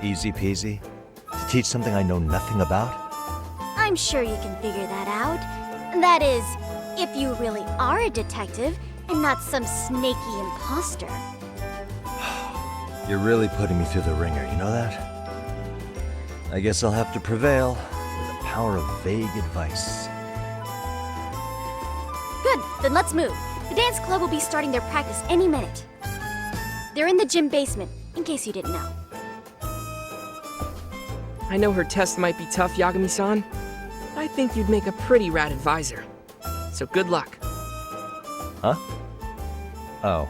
Easy peasy? To teach something I know nothing about? I'm sure you can figure that out. That is, if you really are a detective and not some snaky imposter. You're really putting me through the ringer, you know that? I guess I'll have to prevail with the power of vague advice. Good, then let's move. The dance club will be starting their practice any minute. They're in the gym basement, in case you didn't know. I know her test might be tough, Yagami-san. But I think you'd make a pretty rad advisor. So good luck. Huh? Oh.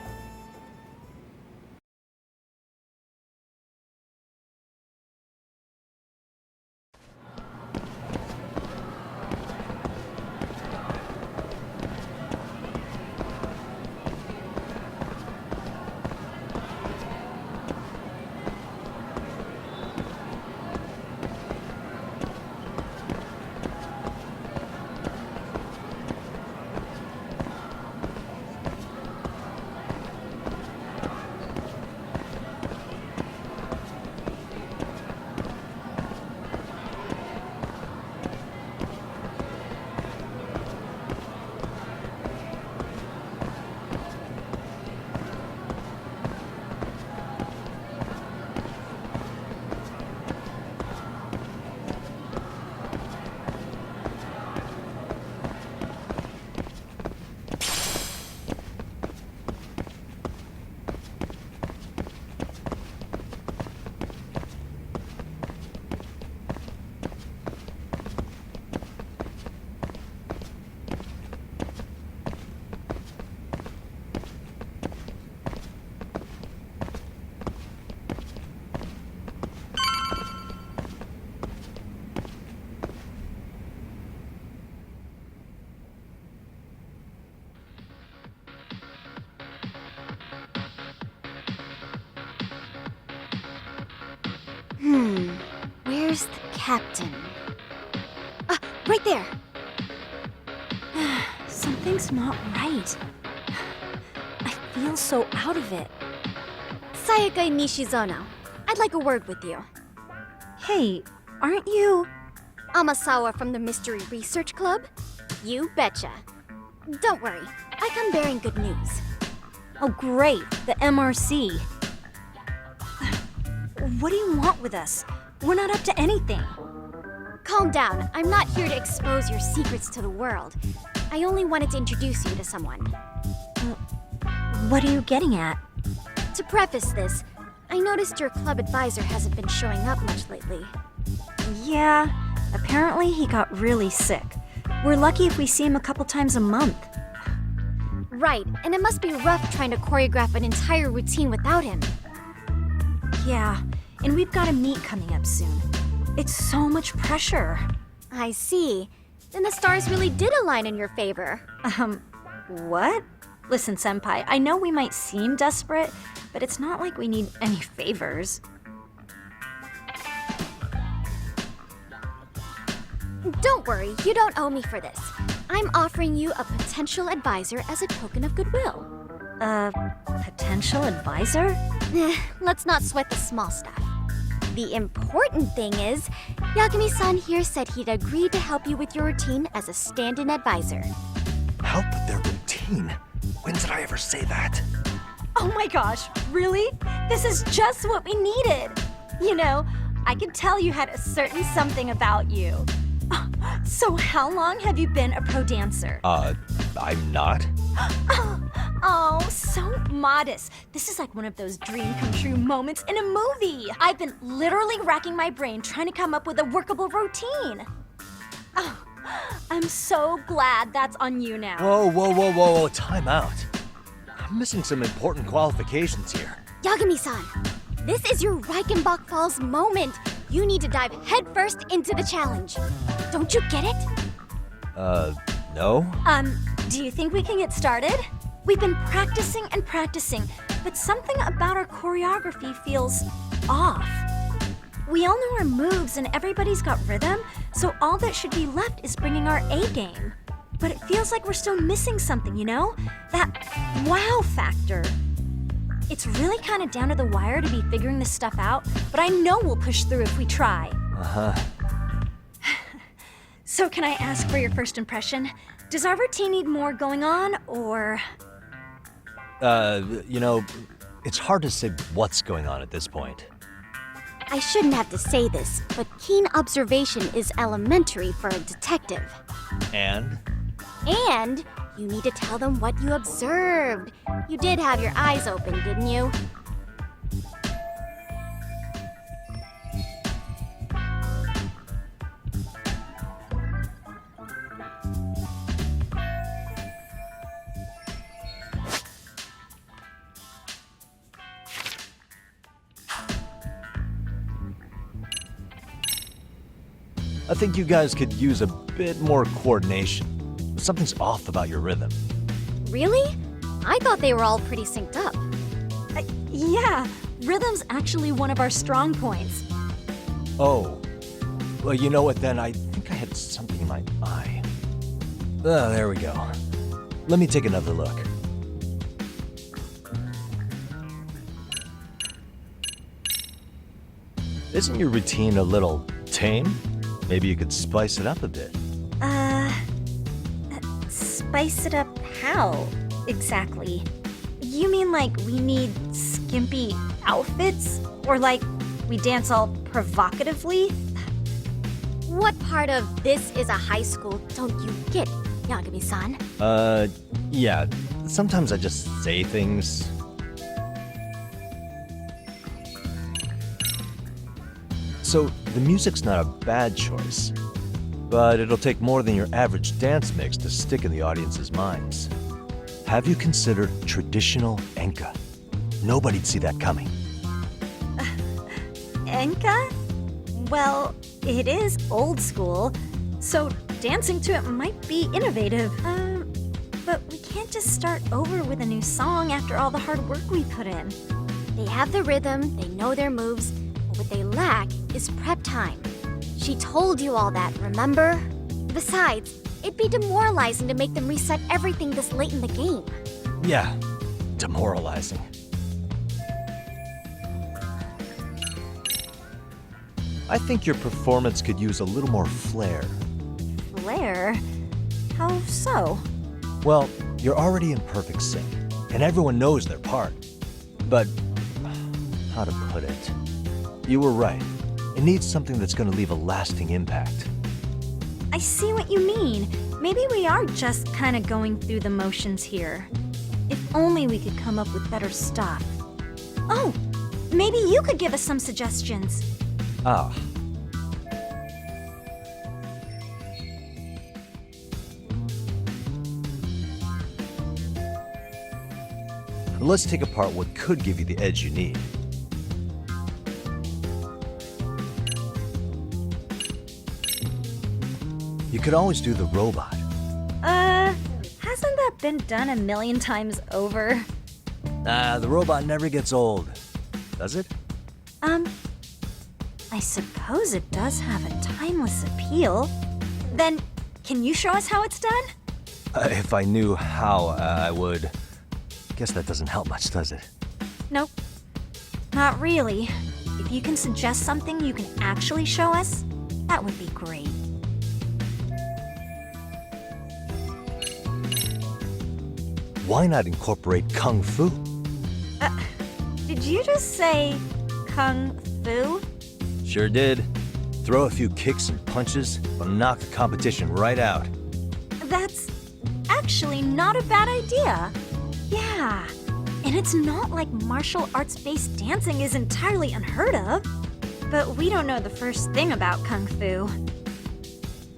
Where's the captain? Ah, right there! Something's not right. I feel so out of it. Sayaka Nishizono, I'd like a word with you. Hey, aren't you... Amasawa from the Mystery Research Club? You betcha. Don't worry, I come bearing good news. Oh great, the MRC. What do you want with us? We're not up to anything. Calm down, I'm not here to expose your secrets to the world. I only wanted to introduce you to someone. What are you getting at? To preface this, I noticed your club advisor hasn't been showing up much lately. Yeah, apparently he got really sick. We're lucky if we see him a couple times a month. Right, and it must be rough trying to choreograph an entire routine without him. Yeah, and we've got a meet coming up soon. It's so much pressure. I see. Then the stars really did align in your favor. What? Listen, Senpai, I know we might seem desperate, but it's not like we need any favors. Don't worry, you don't owe me for this. I'm offering you a potential advisor as a token of goodwill. Potential advisor? Let's not sweat the small stuff. The important thing is, Yagami-san here said he'd agreed to help you with your routine as a stand-in advisor. Help with their routine? When did I ever say that? Oh my gosh, really? This is just what we needed. You know, I could tell you had a certain something about you. So how long have you been a pro dancer? I'm not. Oh, so modest. This is like one of those dream come true moments in a movie. I've been literally racking my brain trying to come up with a workable routine. Oh, I'm so glad that's on you now. Whoa, time out. I'm missing some important qualifications here. Yagami-san, this is your Reichenbach Falls moment. You need to dive headfirst into the challenge. Don't you get it? No? Do you think we can get started? We've been practicing and practicing, but something about our choreography feels off. We all know our moves and everybody's got rhythm, so all that should be left is bringing our A game. But it feels like we're still missing something, you know? That wow factor. It's really kind of down to the wire to be figuring this stuff out, but I know we'll push through if we try. Uh-huh. So can I ask for your first impression? Does our routine need more going on, or... You know, it's hard to say what's going on at this point. I shouldn't have to say this, but keen observation is elementary for a detective. And? And you need to tell them what you observed. You did have your eyes open, didn't you? I think you guys could use a bit more coordination. Something's off about your rhythm. Really? I thought they were all pretty synced up. Yeah, rhythm's actually one of our strong points. Oh. Well, you know what then? I think I had something in my eye. Oh, there we go. Let me take another look. Isn't your routine a little tame? Maybe you could spice it up a bit. Spice it up how, exactly? You mean like we need skimpy outfits? Or like we dance all provocatively? What part of this is a high school don't you get, Yagami-san? Yeah. Sometimes I just say things. So, the music's not a bad choice. But it'll take more than your average dance mix to stick in the audience's minds. Have you considered traditional enka? Nobody'd see that coming. Enka? Well, it is old school, so dancing to it might be innovative. But we can't just start over with a new song after all the hard work we put in. They have the rhythm, they know their moves, but what they lack is prep time. She told you all that, remember? Besides, it'd be demoralizing to make them reset everything this late in the game. Yeah, demoralizing. I think your performance could use a little more flair. Flair? How so? Well, you're already in perfect sync, and everyone knows their part. But, how to put it? You were right. It needs something that's going to leave a lasting impact. I see what you mean. Maybe we are just kind of going through the motions here. If only we could come up with better stuff. Oh, maybe you could give us some suggestions. Ah. Let's take apart what could give you the edge you need. You could always do the robot. Hasn't that been done a million times over? The robot never gets old, does it? I suppose it does have a timeless appeal. Then, can you show us how it's done? If I knew how, I would. Guess that doesn't help much, does it? Nope. Not really. If you can suggest something you can actually show us, that would be great. Why not incorporate Kung Fu? Did you just say Kung Fu? Sure did. Throw a few kicks and punches, will knock the competition right out. That's actually not a bad idea. Yeah, and it's not like martial arts-based dancing is entirely unheard of. But we don't know the first thing about Kung Fu.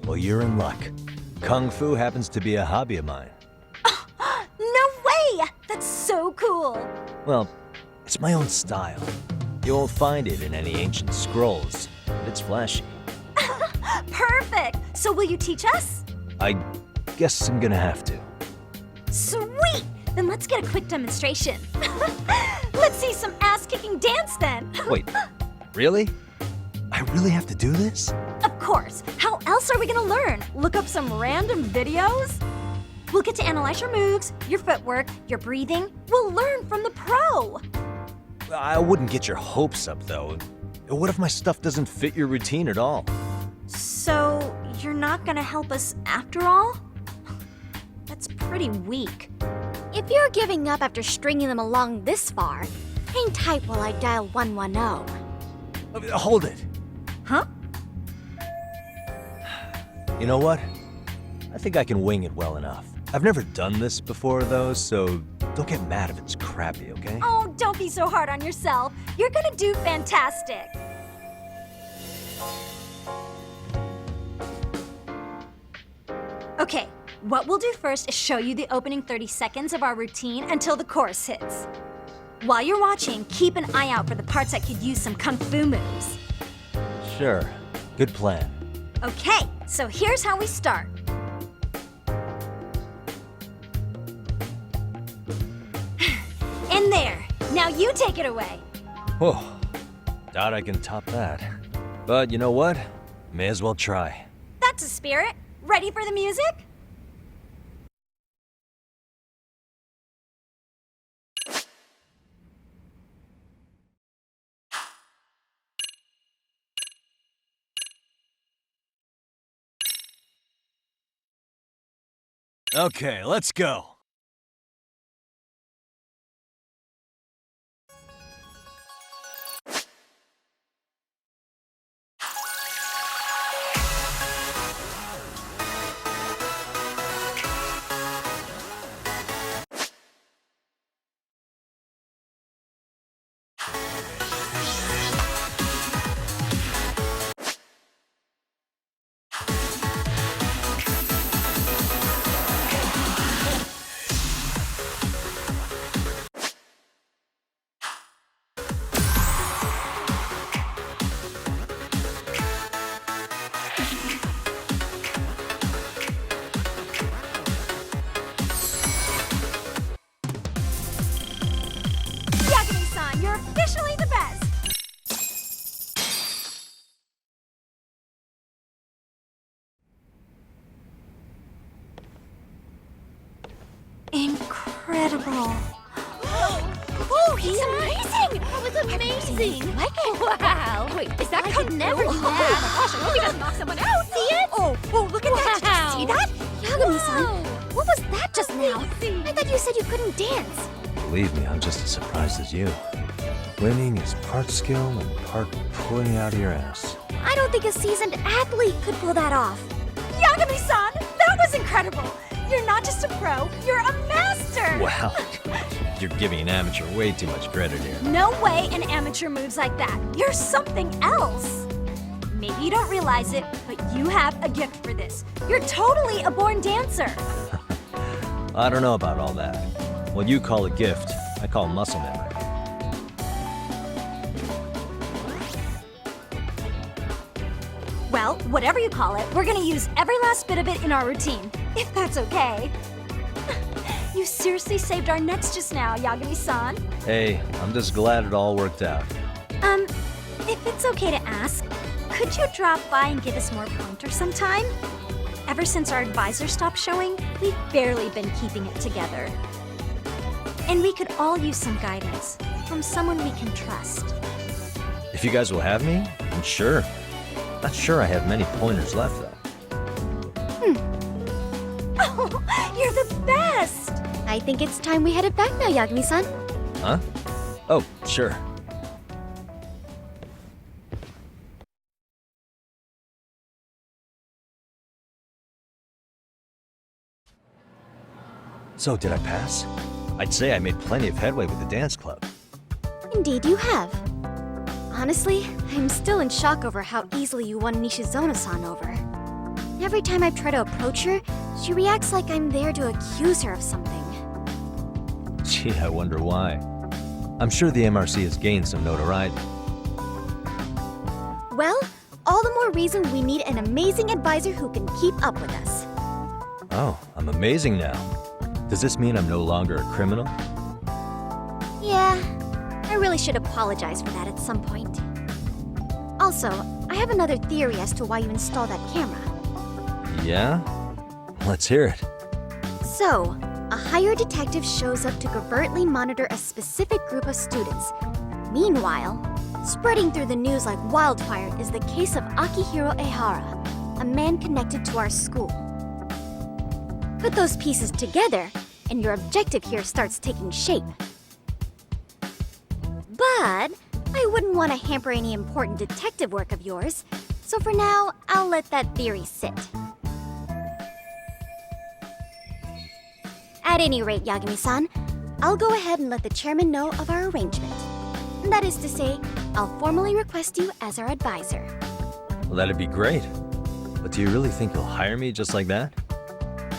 Well, you're in luck. Kung Fu happens to be a hobby of mine. No way! That's so cool! Well, it's my own style. You won't find it in any ancient scrolls, but it's flashy. Perfect! So will you teach us? I guess I'm gonna have to. Sweet! Then let's get a quick demonstration. Let's see some ass-kicking dance then. Wait, really? I really have to do this? Of course. How else are we gonna learn? Look up some random videos? We'll get to analyze your moves, your footwork, your breathing. We'll learn from the pro. I wouldn't get your hopes up, though. What if my stuff doesn't fit your routine at all? So, you're not gonna help us after all? That's pretty weak. If you're giving up after stringing them along this far, hang tight while I dial 110. Hold it. Huh? You know what? I think I can wing it well enough. I've never done this before, though, so don't get mad if it's crappy, okay? Oh, don't be so hard on yourself. You're gonna do fantastic. Okay, what we'll do first is show you the opening 30 seconds of our routine until the chorus hits. While you're watching, keep an eye out for the parts that could use some kung fu moves. Sure. Good plan. Okay, so here's how we start. In there. Now you take it away. Whoa. Doubt I can top that. But you know what? May as well try. That's a spirit. Ready for the music? Okay, let's go. Yagami-san, you're officially the best! Incredible. Oh, he's amazing! That was amazing! Wow! Wait, is that I could never do that! Oh my gosh, I hope he doesn't knock someone out! See it? Oh, look at that! Did you see that? Yagami-san, what was that just now? I thought you said you couldn't dance. Believe me, I'm just as surprised as you. Winning is part skill and part pulling out of your ass. I don't think a seasoned athlete could pull that off. Yagami-san, that was incredible! You're not just a pro, you're a master! Wow. You're giving an amateur way too much credit here. No way an amateur moves like that. You're something else. Maybe you don't realize it, but you have a gift for this. You're totally a born dancer. I don't know about all that. What you call a gift, I call muscle memory. Well, whatever you call it, we're gonna use every last bit of it in our routine, if that's okay. You seriously saved our necks just now, Yagami-san. Hey, I'm just glad it all worked out. If it's okay to ask, could you drop by and give us more pointers sometime? Ever since our advisor stopped showing, we've barely been keeping it together. And we could all use some guidance from someone we can trust. If you guys will have me, then sure. Not sure I have many pointers left, though. Oh, you're the best! I think it's time we headed back now, Yagami-san. Huh? Oh, sure. So, did I pass? I'd say I made plenty of headway with the dance club. Indeed you have. Honestly, I'm still in shock over how easily you won Nishizona-san over. Every time I try to approach her, she reacts like I'm there to accuse her of something. Gee, I wonder why. I'm sure the MRC has gained some notoriety. Well, all the more reason we need an amazing advisor who can keep up with us. Oh, I'm amazing now. Does this mean I'm no longer a criminal? Yeah, I really should apologize for that at some point. Also, I have another theory as to why you installed that camera. Yeah? Let's hear it. So, a hired detective shows up to covertly monitor a specific group of students. Meanwhile, spreading through the news like wildfire is the case of Akihiro Ehara, a man connected to our school. Put those pieces together, and your objective here starts taking shape. But I wouldn't want to hamper any important detective work of yours, so for now, I'll let that theory sit. At any rate, Yagami-san, I'll go ahead and let the chairman know of our arrangement. That is to say, I'll formally request you as our advisor. Well, that'd be great. But do you really think you'll hire me just like that?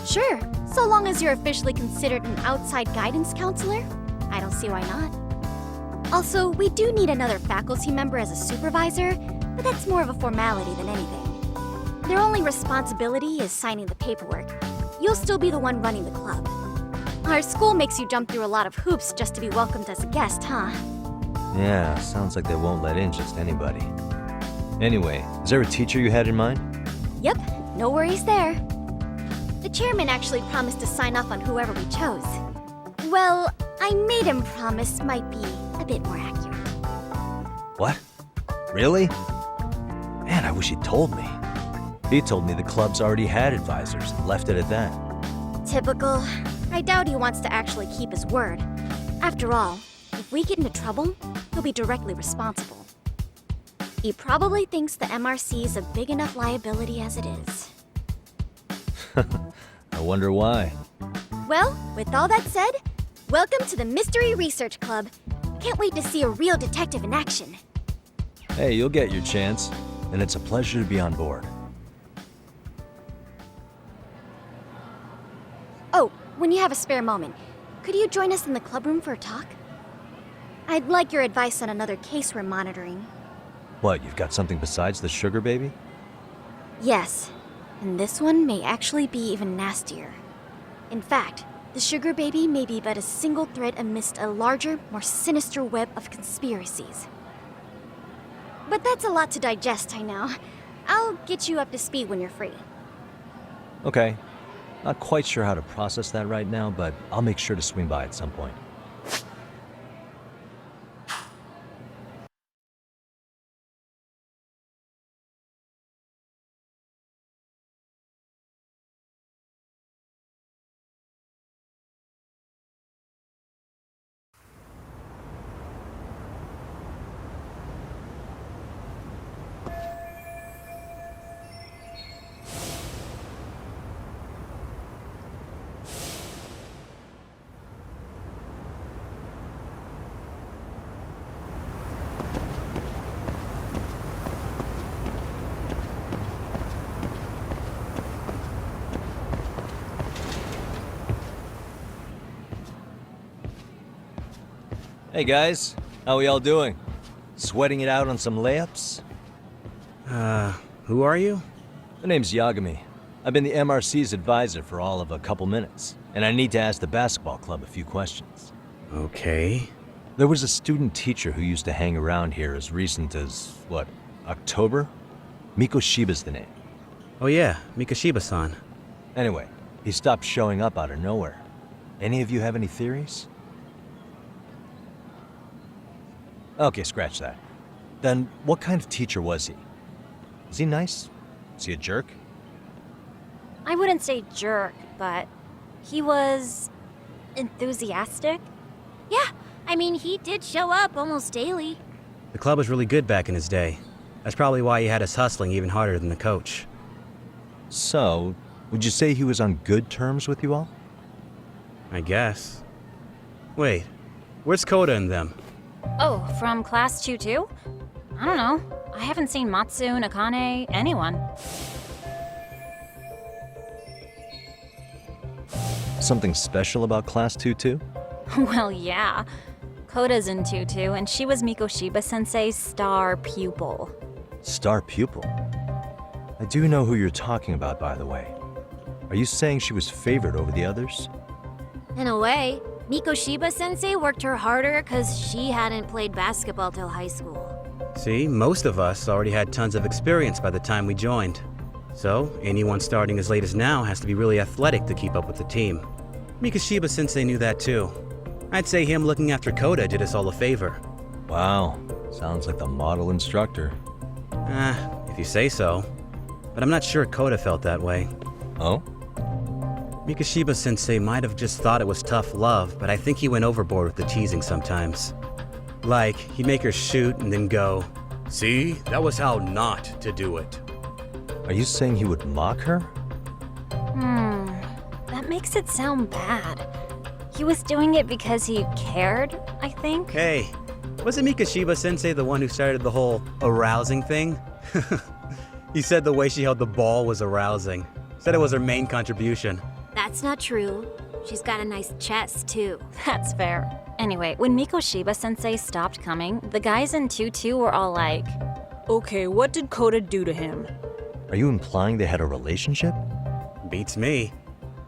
Sure, so long as you're officially considered an outside guidance counselor, I don't see why not. Also, we do need another faculty member as a supervisor, but that's more of a formality than anything. Their only responsibility is signing the paperwork. You'll still be the one running the club. Our school makes you jump through a lot of hoops just to be welcomed as a guest, huh? Yeah, sounds like they won't let in just anybody. Anyway, is there a teacher you had in mind? Yep, no worries there. The chairman actually promised to sign off on whoever we chose. Well, I made him promise might be a bit more accurate. What? Really? Man, I wish he'd told me. He told me the club's already had advisors and left it at that. Typical. I doubt he wants to actually keep his word. After all, if we get into trouble, he'll be directly responsible. He probably thinks the MRC is a big enough liability as it is. I wonder why. Well, with all that said, welcome to the Mystery Research Club. Can't wait to see a real detective in action. Hey, you'll get your chance, and it's a pleasure to be on board. Oh, when you have a spare moment, could you join us in the club room for a talk? I'd like your advice on another case we're monitoring. What, you've got something besides the sugar baby? Yes, and this one may actually be even nastier. In fact, the sugar baby may be but a single thread amidst a larger, more sinister web of conspiracies. But that's a lot to digest, I know. I'll get you up to speed when you're free. Okay. Not quite sure how to process that right now, but I'll make sure to swing by at some point. Hey guys, how we all doing? Sweating it out on some layups? Who are you? My name's Yagami. I've been the MRC's advisor for all of a couple minutes, and I need to ask the basketball club a few questions. Okay. There was a student teacher who used to hang around here as recent as, what, October? Mikoshiba's the name. Oh yeah, Mikoshiba-san. Anyway, he stopped showing up out of nowhere. Any of you have any theories? Okay, scratch that. Then, what kind of teacher was he? Was he nice? Was he a jerk? I wouldn't say jerk, but he was enthusiastic. Yeah, I mean, he did show up almost daily. The club was really good back in his day. That's probably why he had us hustling even harder than the coach. So, would you say he was on good terms with you all? I guess. Wait, where's Koda and them? Oh, from class 2 too? I don't know. I haven't seen Matsu, Nakane, anyone. Something special about Class 2-2? Well, yeah. Koda's in 2-2, and she was Mikoshiba-sensei's star pupil. Star pupil? I do know who you're talking about, by the way. Are you saying she was favored over the others? In a way, Mikoshiba-sensei worked her harder because she hadn't played basketball till high school. See, most of us already had tons of experience by the time we joined. So, anyone starting as late as now has to be really athletic to keep up with the team. Mikoshiba-sensei knew that too. I'd say him looking after Koda did us all a favor. Wow, sounds like the model instructor. If you say so. But I'm not sure Koda felt that way. Oh? Mikashiba-sensei might have just thought it was tough love, but I think he went overboard with the teasing sometimes. Like, he'd make her shoot and then go, "See, that was how not to do it." Are you saying he would mock her? That makes it sound bad. He was doing it because he cared, I think. Hey, wasn't Mikashiba-sensei the one who started the whole arousing thing? He said the way she held the ball was arousing. Said it was her main contribution. That's not true. She's got a nice chest, too. That's fair. Anyway, when Mikoshiba-sensei stopped coming, the guys in 2-2 were all like, Okay, what did Koda do to him? Are you implying they had a relationship? Beats me.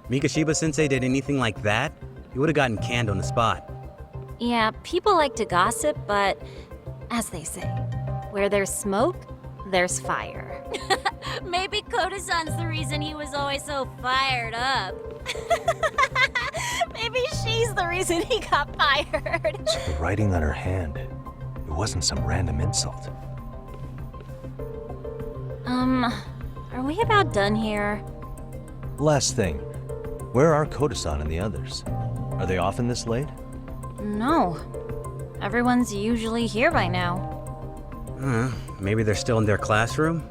Mikashiba-sensei did anything like that, he would have gotten canned on the spot. yeah, people like to gossip, but as they say, where there's smoke, there's fire. Maybe Koda-san's the reason he was always so fired up. Maybe she's the reason he got fired. The writing on her hand. It wasn't some random insult. Are we about done here? Last thing. Where are Koda-san and the others? Are they often this late? No. Everyone's usually here by now. Maybe they're still in their classroom?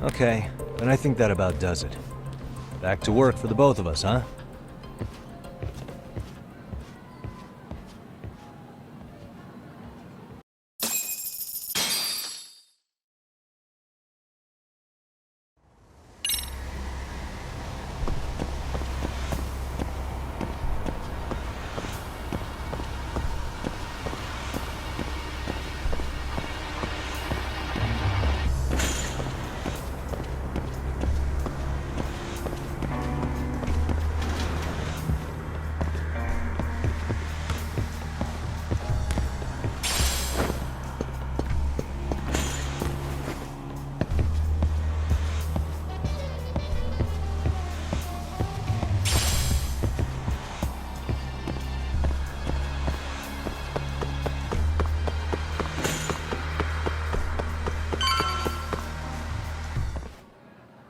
Okay, then I think that about does it. Back to work for the both of us, huh?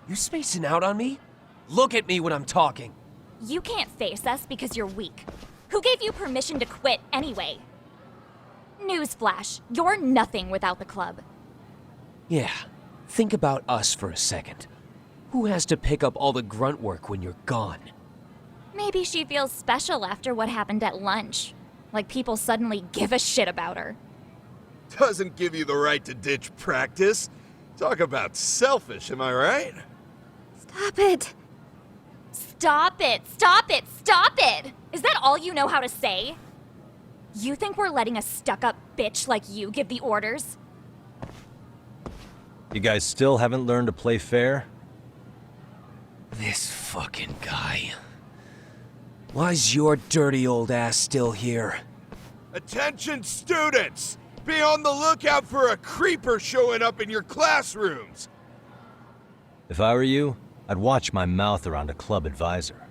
You spacing out on me? Look at me when I'm talking. You can't face us because you're weak. Who gave you permission to quit anyway? Newsflash, you're nothing without the club. Yeah, think about us for a second. Who has to pick up all the grunt work when you're gone? Maybe she feels special after what happened at lunch. Like people suddenly give a shit about her. Doesn't give you the right to ditch practice. Talk about selfish, am I right? Stop it. Stop it! Stop it! Stop it! Is that all you know how to say? You think we're letting a stuck-up bitch like you give the orders? You guys still haven't learned to play fair? This fucking guy. Why's your dirty old ass still here? Attention students! Be on the lookout for a creeper showing up in your classrooms! If I were you, I'd watch my mouth around a club advisor.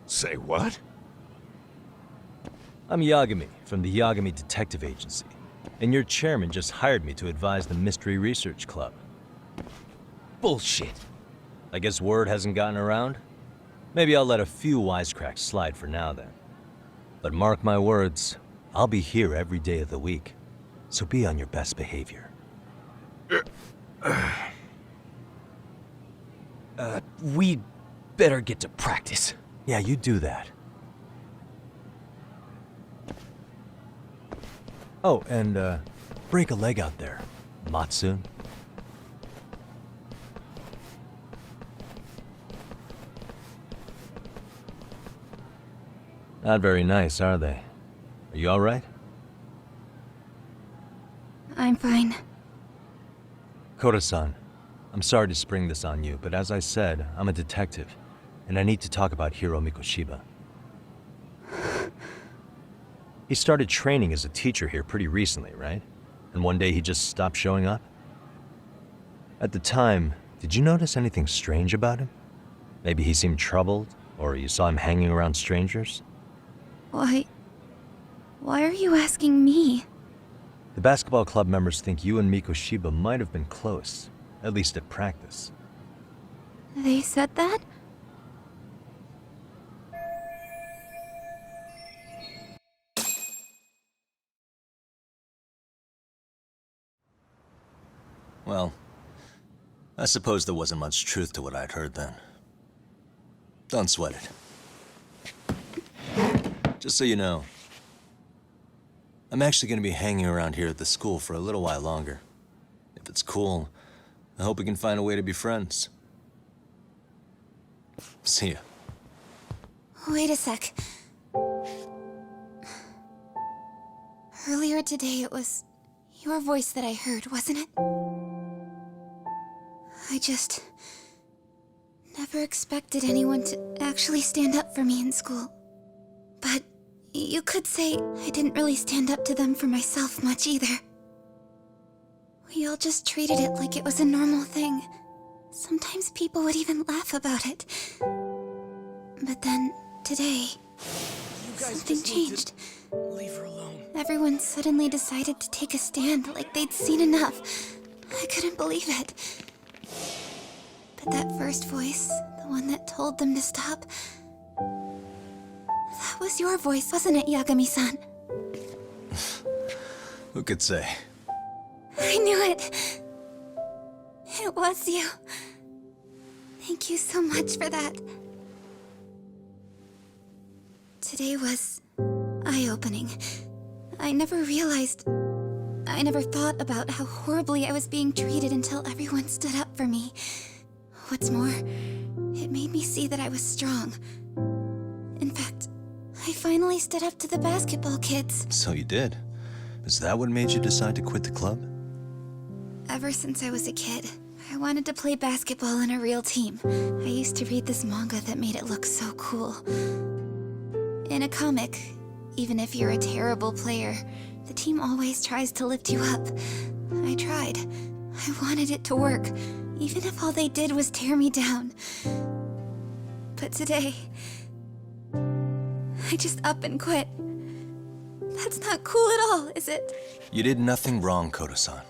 Say what? I'm Yagami from the Yagami Detective Agency, and your chairman just hired me to advise the Mystery Research Club. Bullshit. I guess word hasn't gotten around? Maybe I'll let a few wisecracks slide for now then. But mark my words, I'll be here every day of the week, so be on your best behavior. We better get to practice. Yeah, you do that. Oh, and break a leg out there, Matsun. Not very nice, are they? Are you all right? I'm fine. Koda-san, I'm sorry to spring this on you, but as I said, I'm a detective, and I need to talk about Hiro Mikoshiba. He started training as a teacher here pretty recently, right? And one day he just stopped showing up? At the time, did you notice anything strange about him? Maybe he seemed troubled, or you saw him hanging around strangers? Why? Why are you asking me? The basketball club members think you and Miko Shiba might have been close, at least at practice. They said that? Well, I suppose there wasn't much truth to what I'd heard then. Don't sweat it. Just so you know, I'm actually going to be hanging around here at the school for a little while longer. If it's cool, I hope we can find a way to be friends. See ya. Wait a sec. Earlier today, it was your voice that I heard, wasn't it? I just never expected anyone to actually stand up for me in school. But you could say I didn't really stand up to them for myself much either. We all just treated it like it was a normal thing. Sometimes people would even laugh about it. But then, today, something changed. Leave her alone. Everyone suddenly decided to take a stand like they'd seen enough. I couldn't believe it. But that first voice, the one that told them to stop, that was your voice, wasn't it, Yagami-san? Who could say? I knew it. It was you. Thank you so much for that. Today was eye-opening. I never thought about how horribly I was being treated until everyone stood up for me. What's more, it made me see that I was strong. In fact, I finally stood up to the basketball kids. So you did. Is that what made you decide to quit the club? Ever since I was a kid, I wanted to play basketball in a real team. I used to read this manga that made it look so cool. In a comic, even if you're a terrible player, the team always tries to lift you up. I tried. I wanted it to work, even if all they did was tear me down. But today, I just up and quit. That's not cool at all, is it? You did nothing wrong, Koto-san.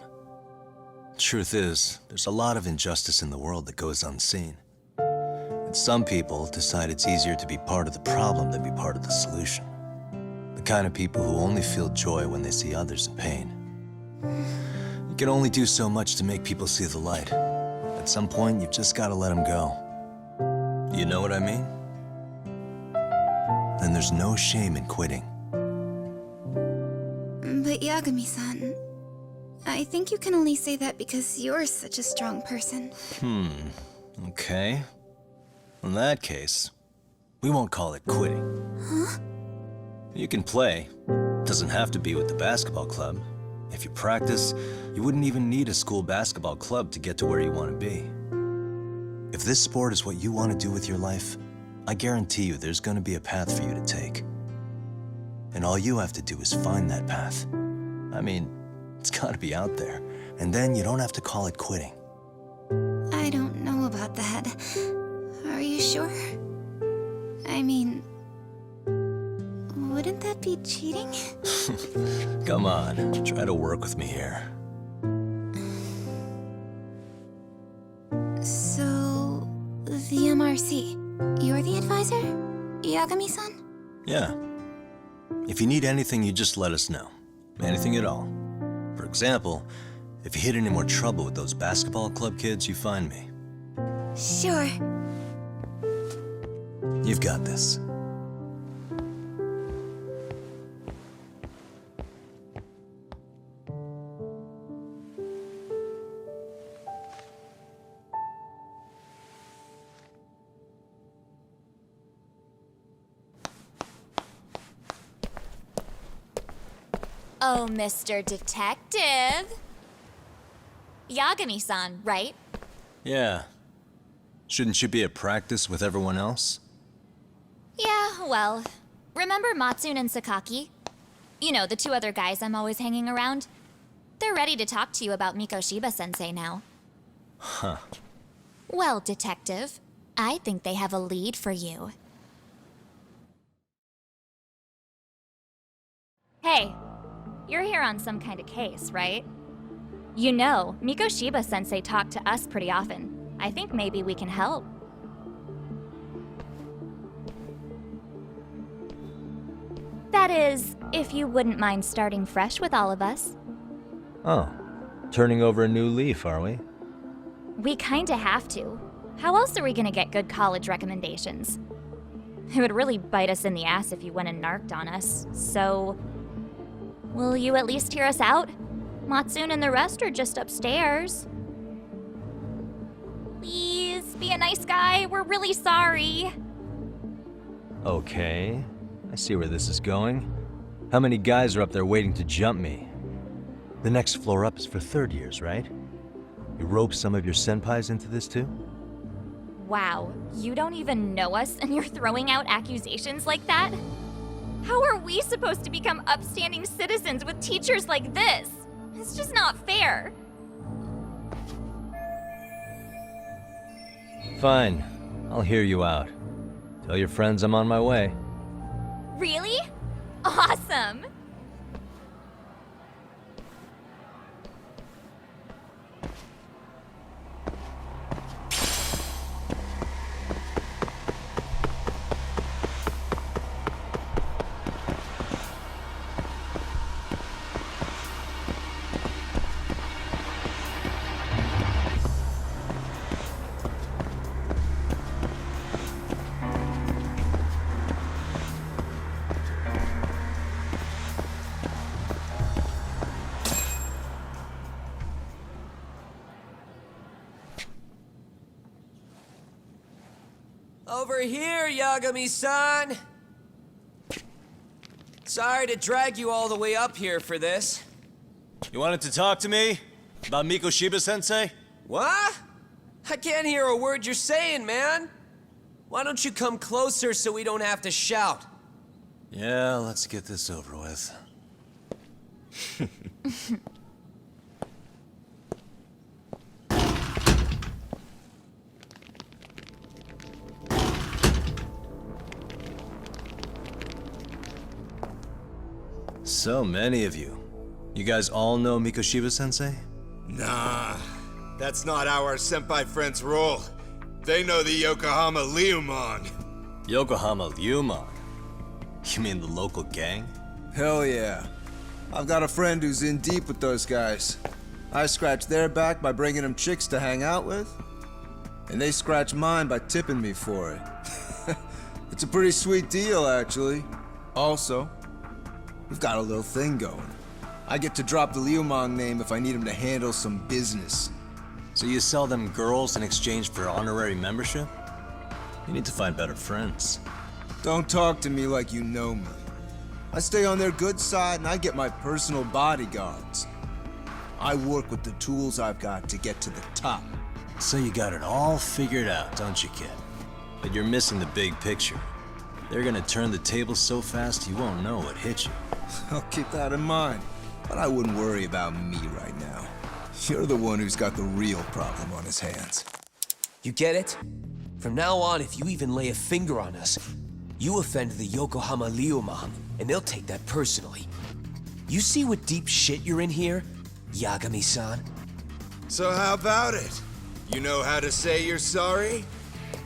Truth is, there's a lot of injustice in the world that goes unseen. And some people decide it's easier to be part of the problem than be part of the solution. The kind of people who only feel joy when they see others in pain. You can only do so much to make people see the light. At some point, you've just got to let them go. You know what I mean? Then there's no shame in quitting. But Yagami-san, I think you can only say that because you're such a strong person. Okay. In that case, we won't call it quitting. Huh? You can play. Doesn't have to be with the basketball club. If you practice, you wouldn't even need a school basketball club to get to where you want to be. If this sport is what you want to do with your life, I guarantee you there's going to be a path for you to take. And all you have to do is find that path. I mean, it's got to be out there. And then you don't have to call it quitting. I don't know about that. Are you sure? I mean, wouldn't that be cheating? Come on, try to work with me here. So, the MRC, you're the advisor? Yagami-san? Yeah. If you need anything, you just let us know. Anything at all. For example, if you hit any more trouble with those basketball club kids, you find me. Sure. You've got this. Oh, Mr. Detective. Yagami-san, right? Yeah. Shouldn't you be at practice with everyone else? Yeah, well, remember Matsune and Sakaki? You know, the two other guys I'm always hanging around? They're ready to talk to you about Miko Shiba-sensei now. Huh. Well, Detective, I think they have a lead for you. Hey, you're here on some kind of case, right? You know, MegaPicks-sensei talked to us pretty often. I think maybe we can help. That is, if you wouldn't mind starting fresh with all of us. Oh, turning over a new leaf, are we? We kinda have to. How else are we gonna get good college recommendations? It would really bite us in the ass if you went and narked on us, so... Will you at least hear us out? Matsune and the rest are just upstairs. Please, be a nice guy. We're really sorry. Okay, I see where this is going. How many guys are up there waiting to jump me? The next floor up is for third years, right? You rope some of your senpais into this too? Wow, you don't even know us and you're throwing out accusations like that? How are we supposed to become upstanding citizens with teachers like this? It's just not fair. Fine, I'll hear you out. Tell your friends I'm on my way. Really? Awesome! Over here, Yagami-san! Sorry to drag you all the way up here for this. You wanted to talk to me? About MegaPicks-sensei? What? I can't hear a word you're saying, man! Why don't you come closer so we don't have to shout? Yeah, let's get this over with. So many of you. You guys all know MegaPicks-sensei? Nah, that's not how our senpai friends roll. They know the Yokohama Leomon. Yokohama Leomon? You mean the local gang? Hell yeah. I've got a friend who's in deep with those guys. I scratch their back by bringing them chicks to hang out with, and they scratch mine by tipping me for it. It's a pretty sweet deal, actually. Also, we've got a little thing going. I get to drop the Leomon name if I need him to handle some business. So you sell them girls in exchange for honorary membership? You need to find better friends. Don't talk to me like you know me. I stay on their good side and I get my personal bodyguards. I work with the tools I've got to get to the top. So you got it all figured out, don't you, kid? But you're missing the big picture. They're gonna turn the tables so fast you won't know what hit you. I'll keep that in mind, but I wouldn't worry about me right now. You're the one who's got the real problem on his hands. You get it? From now on, if you even lay a finger on us, you offend the Yokohama Leomon, and they'll take that personally. You see what deep shit you're in here, Yagami-san? So how about it? You know how to say you're sorry?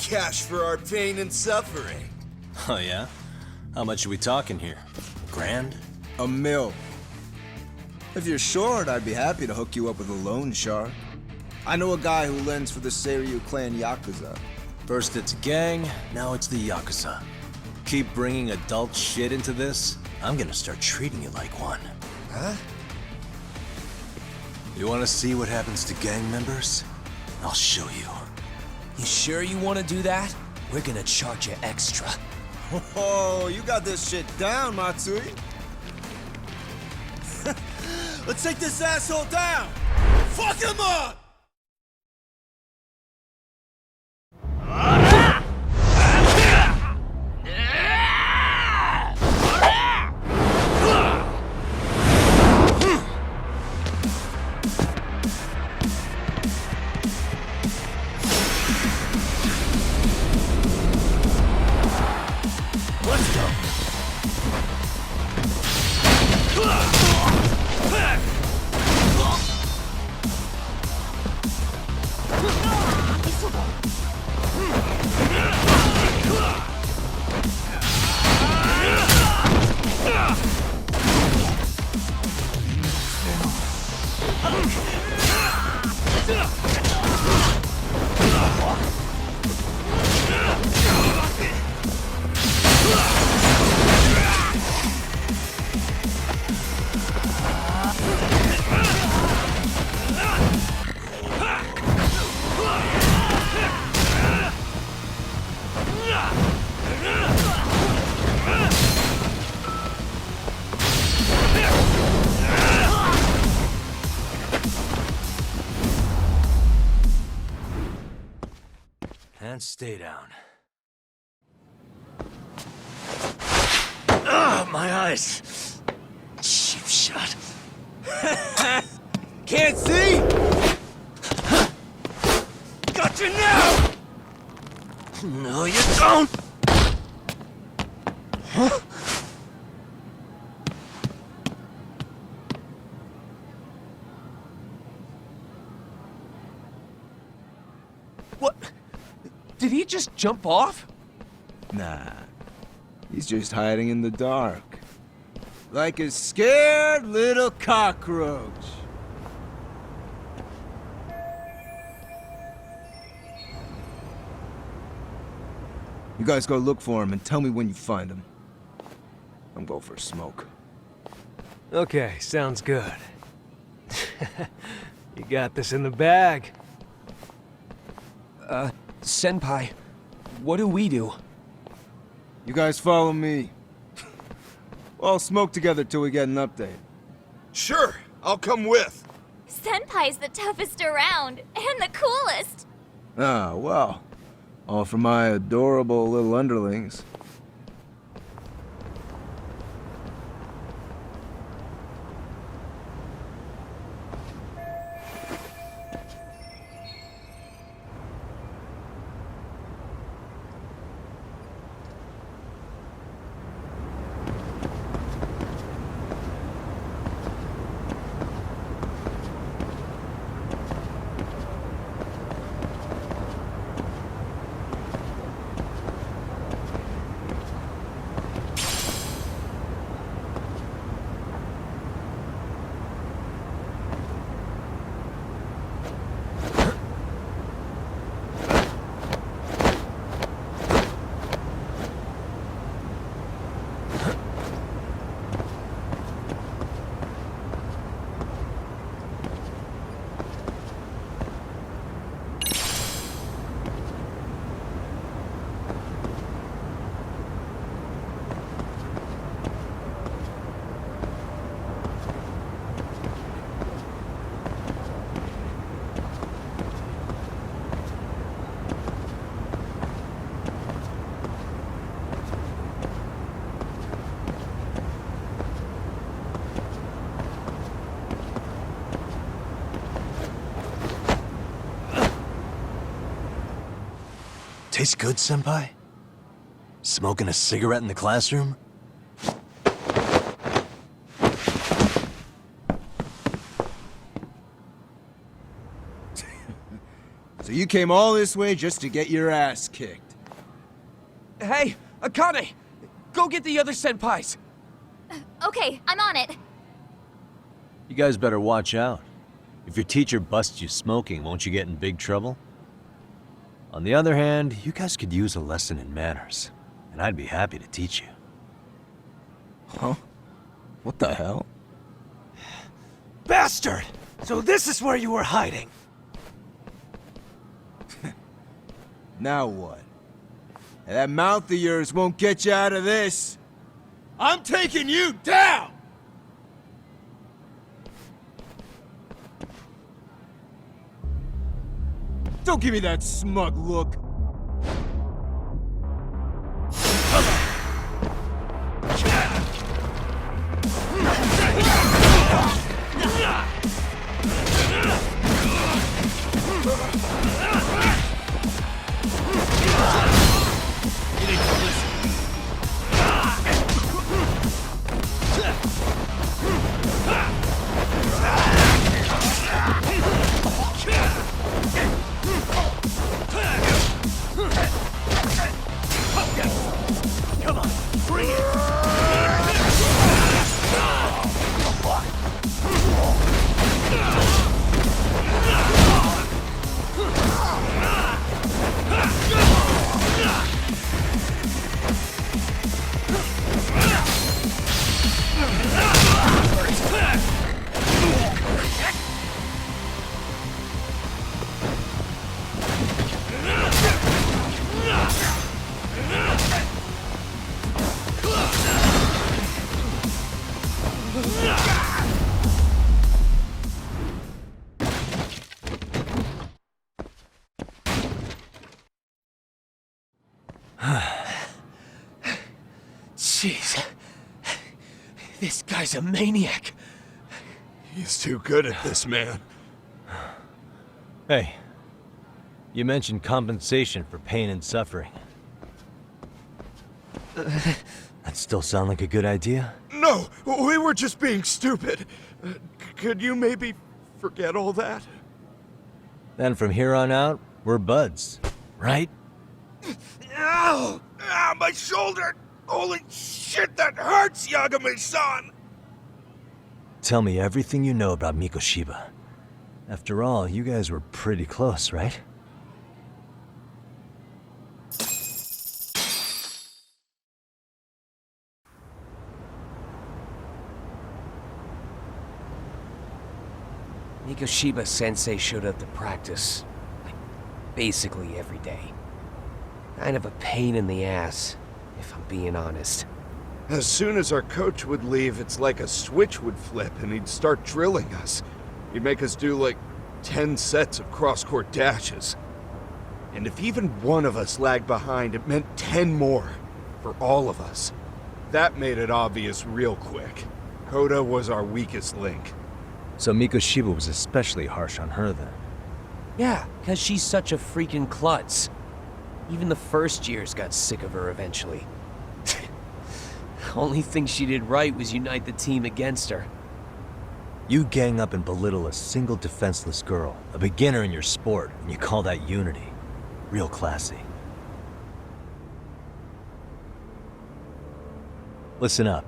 Cash for our pain and suffering. Oh yeah? How much are we talking here? Grand? $1 million. If you're short, I'd be happy to hook you up with a loan shark. I know a guy who lends for the Seiryu clan Yakuza. First it's a gang, now it's the Yakuza. Keep bringing adult shit into this, I'm gonna start treating you like one. Huh? You wanna see what happens to gang members? I'll show you. You sure you want to do that? We're gonna charge you extra. Oh, you got this shit down, Matsui. Let's take this asshole down! Fuck him up! Let's go! And stay down. Ah, my eyes! Cheap shot. Can't see? Got you now! No, you don't! Huh? What? Did he just jump off? Nah. He's just hiding in the dark. Like a scared little cockroach. You guys go look for him and tell me when you find him. I'm going for a smoke. Okay, sounds good. You got this in the bag. Senpai, what do we do? You guys follow me. We'll all smoke together till we get an update. Sure, I'll come with. Senpai's the toughest around, and the coolest. Ah, well. All for my adorable little underlings. Tastes good, Senpai? Smoking a cigarette in the classroom? So you came all this way just to get your ass kicked? Hey, Akane! Go get the other senpais! Okay, I'm on it. You guys better watch out. If your teacher busts you smoking, won't you get in big trouble? On the other hand, you guys could use a lesson in manners, and I'd be happy to teach you. Huh? What the hell? Bastard! So this is where you were hiding. Now what? That mouth of yours won't get you out of this. I'm taking you down! Don't give me that smug look. Jeez. This guy's a maniac. He's too good at this, man. Hey, you mentioned compensation for pain and suffering. That still sound like a good idea? No, we were just being stupid. Could you maybe forget all that? Then from here on out, we're buds, right? Ow! Ah, my shoulder! Holy shit, that hurts, Yagami-san! Tell me everything you know about Mikoshiba. After all, you guys were pretty close, right? Mikoshiba Sensei showed up to practice, like, basically every day. Kind of a pain in the ass, if I'm being honest. As soon as our coach would leave, it's like a switch would flip and he'd start drilling us. He'd make us do like 10 sets of cross-court dashes. And if even one of us lagged behind, it meant 10 more for all of us. That made it obvious real quick. Koda was our weakest link. So Mikoshiba was especially harsh on her then. Yeah, because she's such a freaking klutz. Even the first years got sick of her eventually. Only thing she did right was unite the team against her. You gang up and belittle a single defenseless girl, a beginner in your sport, and you call that unity. Real classy. Listen up.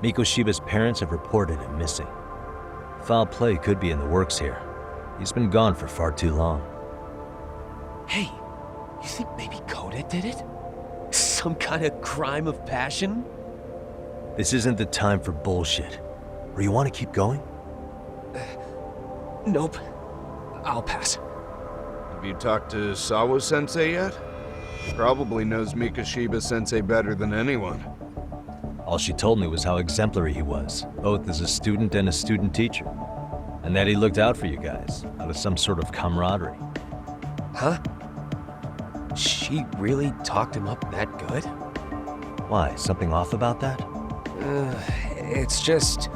Mikoshiba's parents have reported him missing. Foul play could be in the works here. He's been gone for far too long. Hey, you think maybe Koda did it? Some kind of crime of passion? This isn't the time for bullshit. Or you want to keep going? Nope. I'll pass. Have you talked to Sawa-sensei yet? He probably knows Mikoshiba-sensei better than anyone. All she told me was how exemplary he was, both as a student and a student teacher. And that he looked out for you guys, out of some sort of camaraderie. Huh? She really talked him up that good? Why, something off about that? It's just...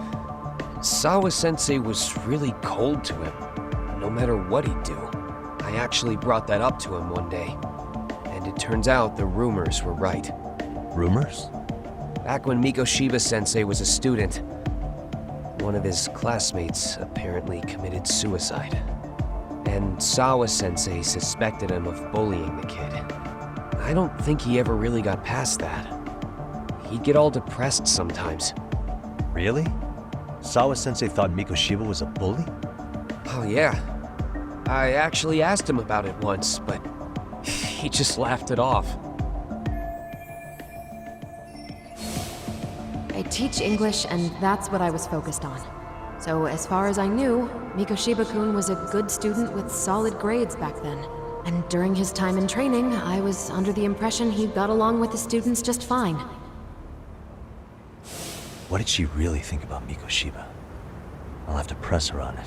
Sawa-sensei was really cold to him, no matter what he'd do. I actually brought that up to him one day. And it turns out the rumors were right. Rumors? Back when Mikoshiba-sensei was a student, one of his classmates apparently committed suicide. And Sawa-sensei suspected him of bullying the kid. I don't think he ever really got past that. He'd get all depressed sometimes. Really? Sawa-sensei thought Mikoshiba was a bully? Oh yeah. I actually asked him about it once, but he just laughed it off. I teach English, and that's what I was focused on. So as far as I knew, Mikoshiba-kun was a good student with solid grades back then. And during his time in training, I was under the impression he got along with the students just fine. What did she really think about Mikoshiba? I'll have to press her on it.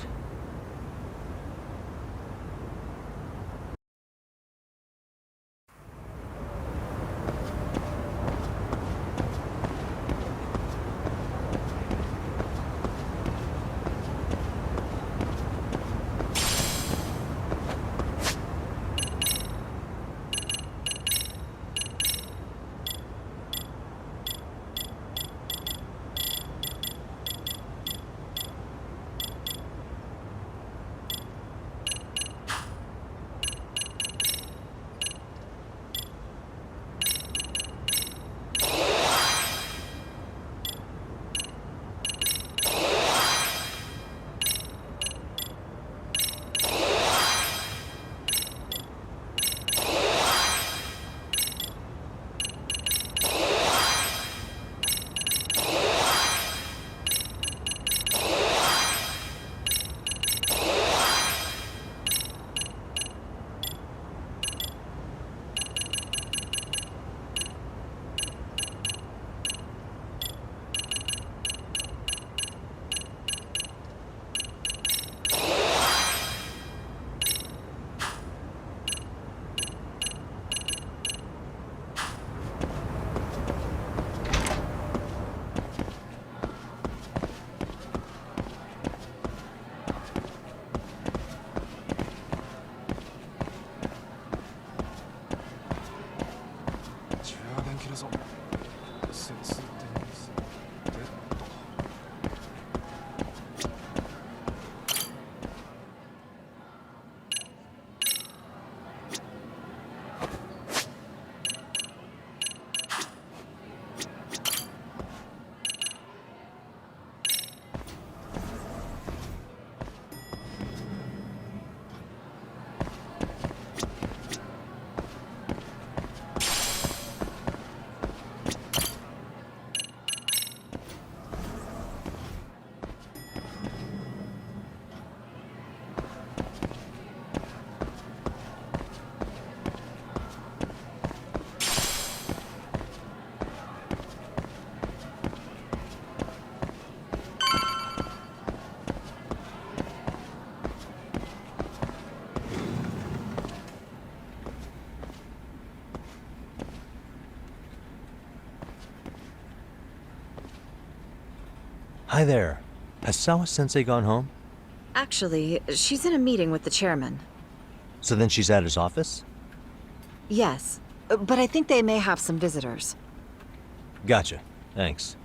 Hi there. Has Sawa-sensei gone home? Actually, she's in a meeting with the chairman. So then she's at his office? Yes, but I think they may have some visitors. Gotcha. Thanks.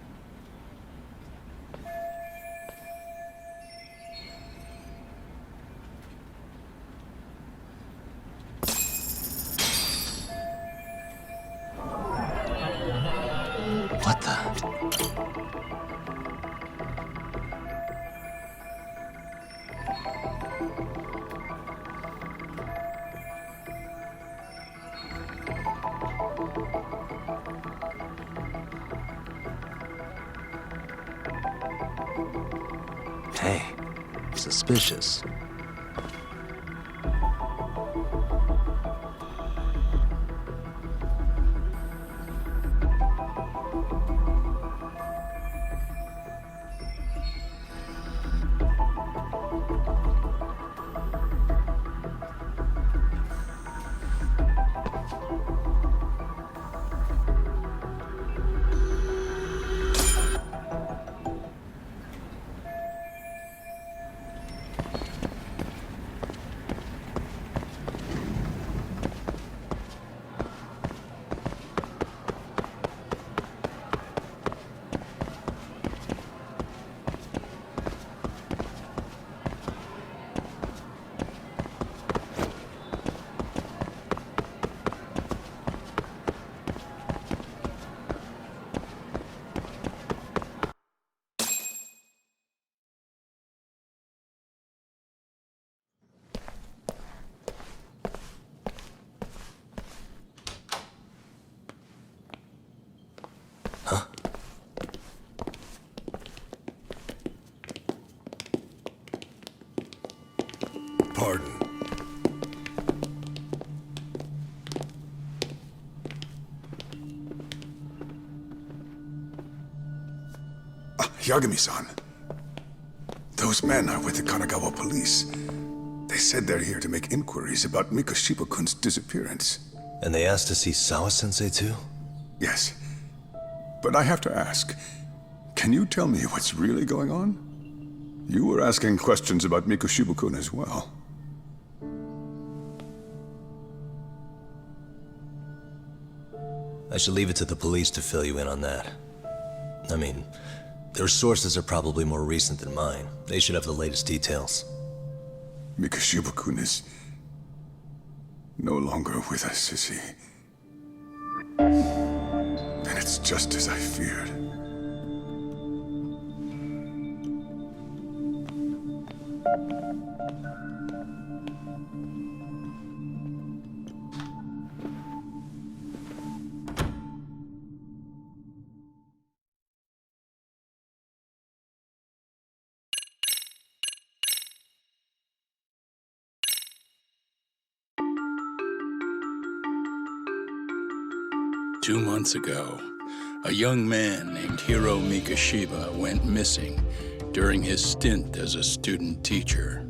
What the? Hey, suspicious. Pardon. Yagami-san. Those men are with the Kanagawa police. They said they're here to make inquiries about Mikoshiba-kun's disappearance. And they asked to see Sawa-sensei too? Yes. But I have to ask, can you tell me what's really going on? You were asking questions about Mikoshiba-kun as well. I should leave it to the police to fill you in on that. I mean, their sources are probably more recent than mine. They should have the latest details. Mikoshiba-kun is no longer with us, is he? Then it's just as I feared. Two months ago, a young man named Hiro Mikoshiba went missing during his stint as a student teacher.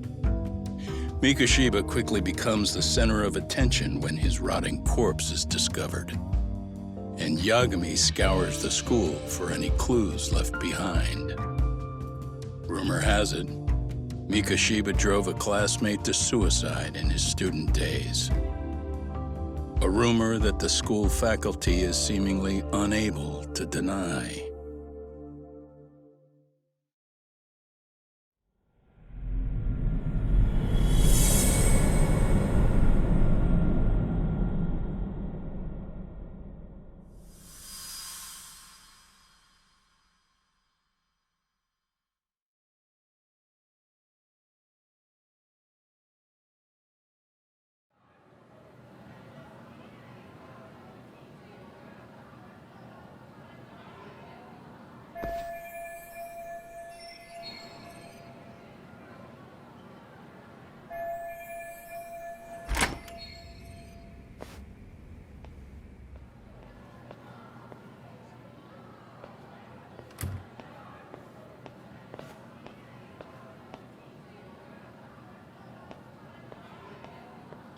Mikoshiba quickly becomes the center of attention when his rotting corpse is discovered. And Yagami scours the school for any clues left behind. Rumor has it, Mikoshiba drove a classmate to suicide in his student days. A rumor that the school faculty is seemingly unable to deny.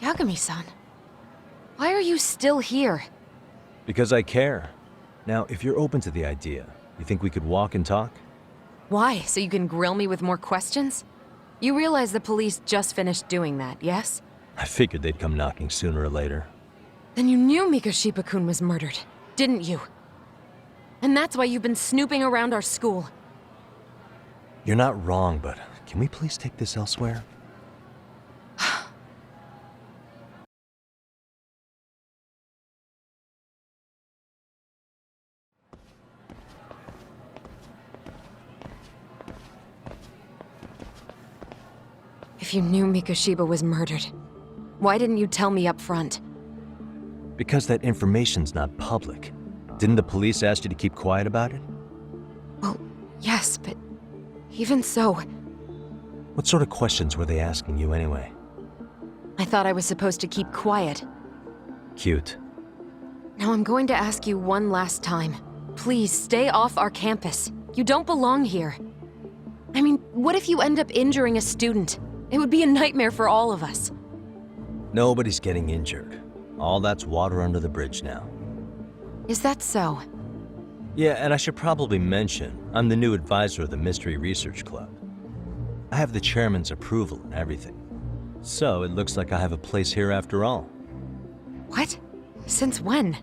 Yagami-san, why are you still here? Because I care. Now, if you're open to the idea, you think we could walk and talk? Why? So you can grill me with more questions? You realize the police just finished doing that, yes? I figured they'd come knocking sooner or later. Then you knew MegaShiba-kun was murdered, didn't you? And that's why you've been snooping around our school. You're not wrong, but can we please take this elsewhere? If you knew MegaShiba was murdered, why didn't you tell me up front? Because that information's not public. Didn't the police ask you to keep quiet about it? Well, yes, but even so... What sort of questions were they asking you anyway? I thought I was supposed to keep quiet. Cute. Now I'm going to ask you one last time. Please, stay off our campus. You don't belong here. I mean, what if you end up injuring a student? It would be a nightmare for all of us. Nobody's getting injured. All that's water under the bridge now. Is that so? Yeah, and I should probably mention, I'm the new advisor of the Mystery Research Club. I have the chairman's approval and everything. So it looks like I have a place here after all. What? Since when?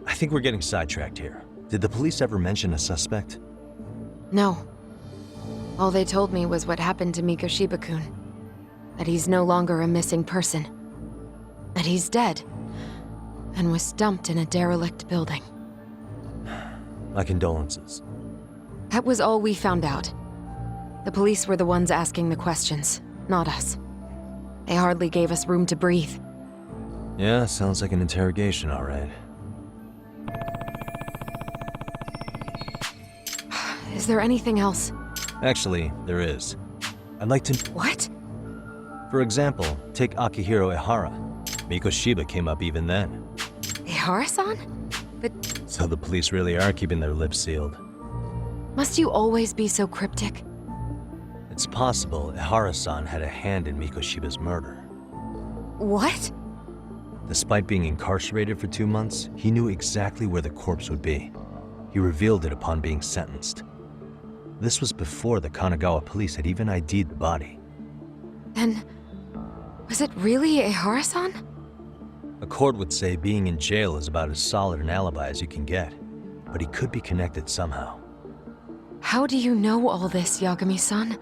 I think we're getting sidetracked here. Did the police ever mention a suspect? No. All they told me was what happened to MegaShiba-kun. That he's no longer a missing person. That he's dead. And was dumped in a derelict building. My condolences. That was all we found out. The police were the ones asking the questions, not us. They hardly gave us room to breathe. Yeah, sounds like an interrogation, all right. Is there anything else? Actually, there is. I'd like to... What? For example, take Akihiro Ehara. MegaShiba came up even then. Ehara-san? But... So the police really are keeping their lips sealed. Must you always be so cryptic? It's possible Ehara-san had a hand in MegaShiba's murder. What? Despite being incarcerated for 2 months, he knew exactly where the corpse would be. He revealed it upon being sentenced. This was before the Kanagawa police had even ID'd the body. Then... was it really Ehara-san? A court would say being in jail is about as solid an alibi as you can get. But he could be connected somehow. How do you know all this, Yagami-san?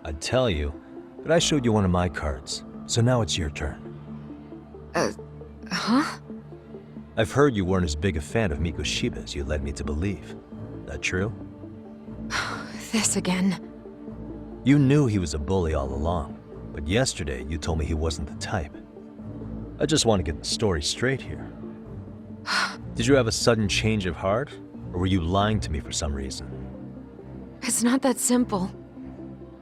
I'd tell you, but I showed you one of my cards, so now it's your turn. Huh? I've heard you weren't as big a fan of MegaShiba as you led me to believe. That true? This again. You knew he was a bully all along, but yesterday you told me he wasn't the type. I just want to get the story straight here. Did you have a sudden change of heart, or were you lying to me for some reason? It's not that simple.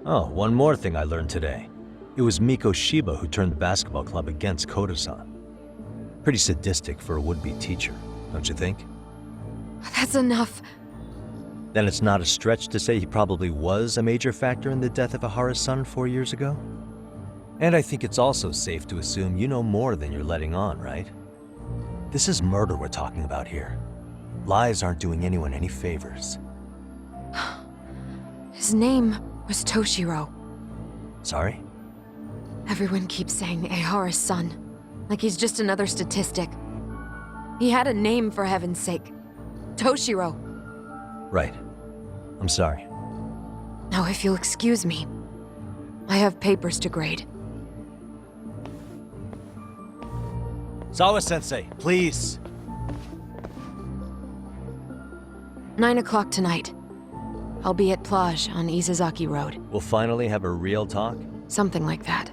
Oh, one more thing I learned today. It was MegaShiba who turned the basketball club against Koda-san. Pretty sadistic for a would-be teacher, don't you think? That's enough. Then it's not a stretch to say he probably was a major factor in the death of Ehara's son 4 years ago? And I think it's also safe to assume you know more than you're letting on, right? This is murder we're talking about here. Lies aren't doing anyone any favors. His name was Toshiro. Sorry? Everyone keeps saying Ehara's son, like he's just another statistic. He had a name, for heaven's sake. Toshiro. Right. I'm sorry. Now, if you'll excuse me, I have papers to grade. Sawa-sensei, please. 9 o'clock tonight. I'll be at Plage on Isazaki Road. We'll finally have a real talk? Something like that.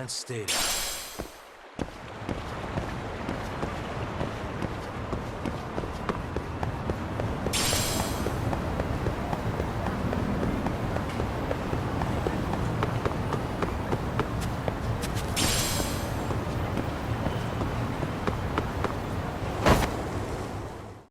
advanced data.